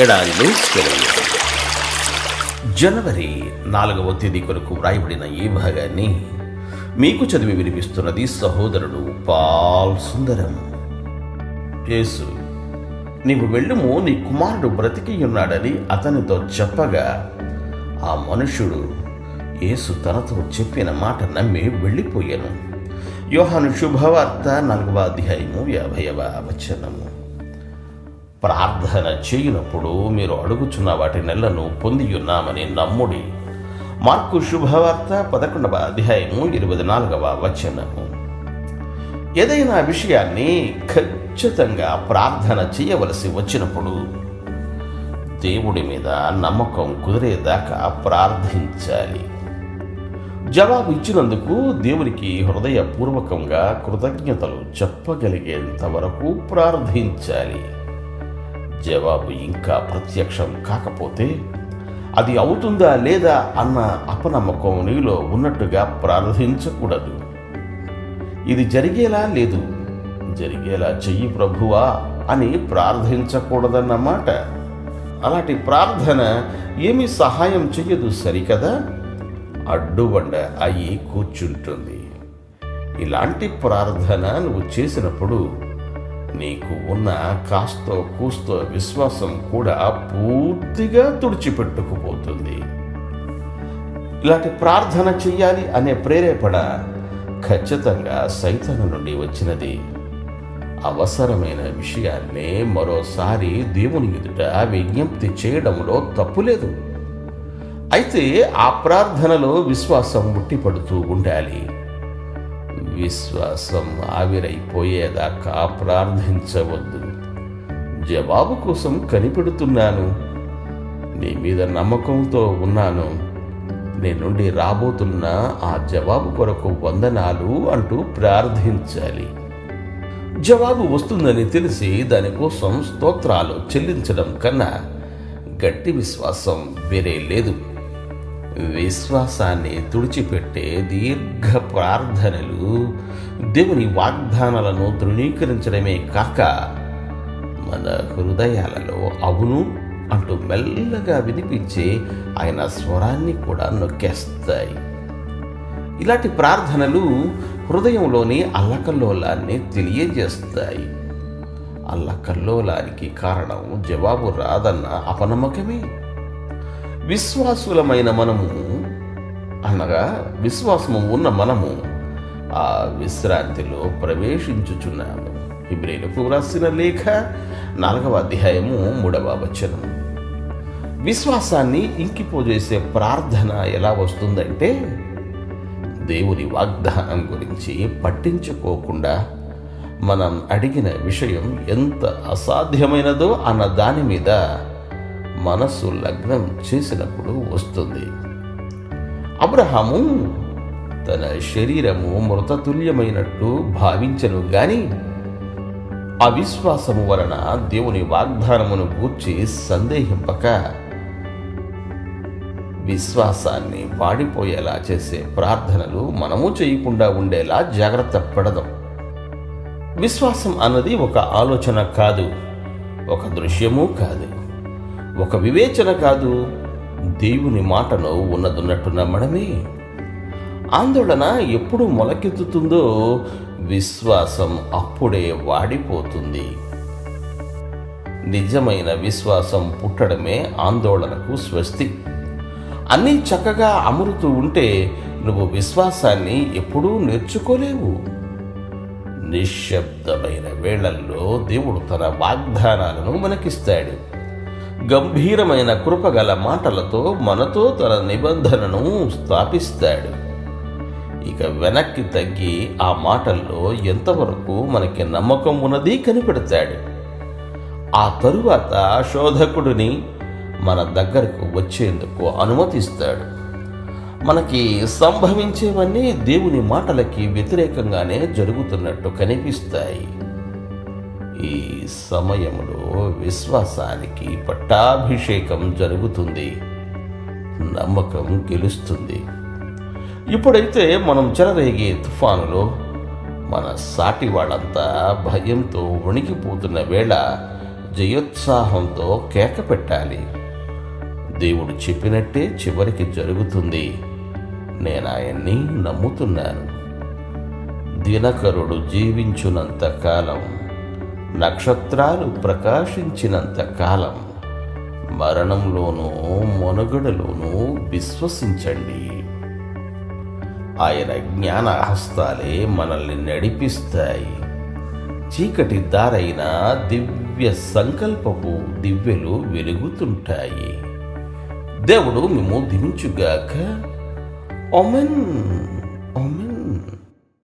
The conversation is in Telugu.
ఎడారిలో సెలవు. జనవరి 4వ తేదీ కొరకు వ్రాయబడిన ఈ భాగాన్ని మీకు చదివి వినిపిస్తున్నది సహోదరుడు పాల్ సుందరం. యేసు, నీవు వెళ్ళుము, నీ కుమారుడు బ్రతికి ఉన్నాడని అతనితో చెప్పగా ఆ మనుషుడు యేసు తనతో చెప్పిన మాట నమ్మి వెళ్ళిపోయాను. యోహాను శుభవార్త 4వ అధ్యాయము 50వ వచనము. ప్రార్థన చేయనప్పుడు మీరు అడుగుచున్న వాటి నెలను పొందియున్నామని నమ్ముడి. మార్కు శుభవార్త 11వ అధ్యాయము 24వ వచనము. ఏదైనా విషయాన్ని ఖచ్చితంగా ప్రార్థన చేయవలసి వచ్చినప్పుడు దేవుడి మీద నమ్మకం కుదిరేదాకా ప్రార్థించాలి. జవాబు ఇచ్చినందుకు దేవునికి హృదయపూర్వకంగా కృతజ్ఞతలు చెప్పగలిగేంత వరకు ప్రార్థించాలి. జవాబు ఇంకా ప్రత్యక్షం కాకపోతే అది అవుతుందా లేదా అన్న అపనమ్మకం నీలో ఉన్నట్టుగా ప్రార్థించకూడదు. ఇది జరిగేలా లేదు, జరిగేలా చెయ్యి ప్రభువా అని ప్రార్థించకూడదన్నమాట. అలాంటి ప్రార్థన ఏమీ సహాయం చెయ్యదు, సరికదా? అడ్డుబండ అయి కూర్చుంటుంది. ఇలాంటి ప్రార్థన నువ్వు చేసినప్పుడు నీకు ఉన్న కాస్తో కూస్తో విశ్వాసం కూడా పూర్తిగా తుడిచిపెట్టుకుపోతుంది. ఇలాంటి ప్రార్థన చెయ్యాలి అనే ప్రేరేపణ ఖచ్చితంగా సైతాను నుండి వచ్చినది. అవసరమైన విషయాన్నే మరోసారి దేవుని ఎదుట విజ్ఞప్తి చేయడంలో తప్పులేదు. అయితే ఆ ప్రార్థనలో విశ్వాసం ఉట్టిపడుతూ ఉండాలి. విశ్వాసం ఆవిరైపోయేదాకా ప్రార్థించవద్దు. జవాబు కోసం కనిపెడుతున్నాను, నీ మీద నమ్మకంతో ఉన్నాను, నీ నుండి రాబోతున్న ఆ జవాబు కొరకు వందనాలు అంటూ ప్రార్థించాలి. జవాబు వస్తుందని తెలిసి దానికోసం స్తోత్రాలు చెల్లించడం కన్నా గట్టి విశ్వాసం వేరే లేదు. విశ్వాసాన్ని తుడిచిపెట్టే దీర్ఘ ప్రార్థనలు దేవుని వాగ్దానాలను తృణీకరించడమే కాక మన హృదయాలలో అవును అంటూ మెల్లగా వినిపించే ఆయన స్వరాన్ని కూడా నొక్కేస్తాయి. ఇలాంటి ప్రార్థనలు హృదయంలోని అల్లకల్లోలాన్ని తెలియజేస్తాయి. అల్లకల్లోలానికి కారణం జవాబు రాదన్న అపనమ్మకమే. విశ్వాసులమైన మనము అనగా విశ్వాసము ఉన్న మనము ఆ విశ్రాంతిలో ప్రవేశించుచున్నాము. హెబ్రీయులకు వ్రాసిన లేఖ 4వ అధ్యాయము 3వ వచనం. విశ్వాసాన్ని ఇంకిపోజేసే ప్రార్థన ఎలా వస్తుందంటే దేవుని వాగ్దానం గురించి పట్టించుకోకుండా మనం అడిగిన విషయం ఎంత అసాధ్యమైనదో అన్న దాని మీద మనస్సు లగ్నం చేసినప్పుడు వస్తుంది. అబ్రహాము తన శరీరము మృతతుల్యమైనట్టు భావించను గాని అవిశ్వాసము వలన దేవుని వాగ్దానమును గూర్చి సందేహింపక విశ్వాసాన్ని వాడిపోయేలా చేసే ప్రార్థనలు మనము చేయకుండా ఉండేలా జాగ్రత్త పడదాం. విశ్వాసం అన్నది ఒక ఆలోచన కాదు, ఒక దృశ్యము కాదు, ఒక వివేచన కాదు, దేవుని మాటను ఉన్నదున్నట్టు నమ్మడమే. ఆందోళన ఎప్పుడు మొలకెత్తుతుందో విశ్వాసం అప్పుడే వాడిపోతుంది. నిజమైన విశ్వాసం పుట్టడమే ఆందోళనకు స్వస్తి. అన్నీ చక్కగా అమరుతూ ఉంటే నువ్వు విశ్వాసాన్ని ఎప్పుడూ నేర్చుకోలేవు. నిశ్శబ్దమైన వేళల్లో దేవుడు తన వాగ్దానాలను మనకిస్తాడు. గంభీరమైన కృపగల మాటలతో మనతో తన నిబంధనను స్థాపిస్తాడు. ఇక వెనక్కి తగ్గి ఆ మాటల్లో ఎంతవరకు మనకి నమ్మకం ఉన్నది కనిపెడతాడు. ఆ తరువాత శోధకుడిని మన దగ్గరకు వచ్చేందుకు అనుమతిస్తాడు. మనకి సంభవించేవన్నీ దేవుని మాటలకి వ్యతిరేకంగానే జరుగుతున్నట్టు కనిపిస్తాయి. ఈ సమయంలో విశ్వాసానికి పట్టాభిషేకం జరుగుతుంది, నమ్మకం గెలుస్తుంది. ఇప్పుడైతే మనం చెలరేగే తుఫానులో మన సాటి వాళ్ళంతా భయంతో వణికిపోతున్న వేళ జయోత్సాహంతో కేక పెట్టాలి. దేవుడు చెప్పినట్టే చివరికి జరుగుతుంది. నేను ఆయన్ని నమ్ముతున్నాను. దినకరుడు జీవించునంత కాలం, నక్షత్రాలు ప్రకాశించినంత కాలం మరణంలోనూ మనుగడలోనూ విశ్వసించండి. ఆయన జ్ఞానహస్తాలే మనల్ని నడిపిస్తాయి. చీకటి దారైన దివ్య సంకల్పపు దివ్యలు వెలుగుతుంటాయి. దేవుడు మేము దీవించుగాక. ఆమేన్. ఆమేన్.